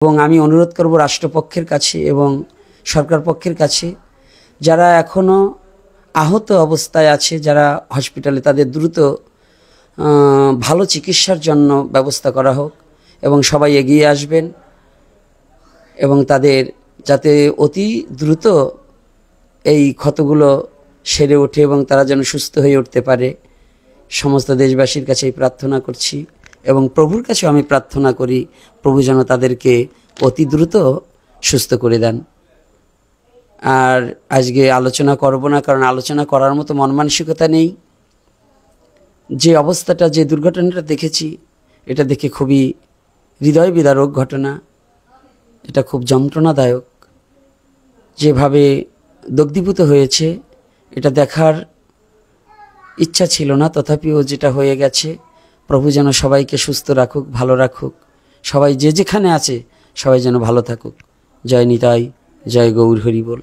এবং আমি অনুরোধ করব রাষ্ট্রপক্ষের কাছে এবং সরকার পক্ষের কাছে, যারা এখনও আহত অবস্থায় আছে, যারা হসপিটালে, তাদের দ্রুত ভালো চিকিৎসার জন্য ব্যবস্থা করা হোক এবং সবাই এগিয়ে আসবেন এবং তাদের যাতে অতি দ্রুত এই ক্ষতগুলো সেরে ওঠে এবং তারা যেন সুস্থ হয়ে উঠতে পারে। সমস্ত দেশবাসীর কাছে এই প্রার্থনা করছি এবং প্রভুর কাছেও আমি প্রার্থনা করি, প্রভু যেন তাদেরকে অতি দ্রুত সুস্থ করে দেন। আর আজকে আলোচনা করব না, কারণ আলোচনা করার মতো মন মানসিকতা নেই। যে অবস্থাটা, যে দুর্ঘটনাটা দেখেছি, এটা দেখে খুবই হৃদয় বিদারক ঘটনা। এটা খুব যন্ত্রণাদায়ক। যেভাবে দগ্ধীভূত হয়েছে এটা দেখার ইচ্ছা ছিল না, তথাপিও যেটা হয়ে গেছে, প্রভু যেন সবাইকে সুস্থ রাখুক, ভালো রাখুক। সবাই যে যেখানে আছে সবাই যেন ভালো থাকুক। জয় নিতাই, জয় গৌর হরি বল।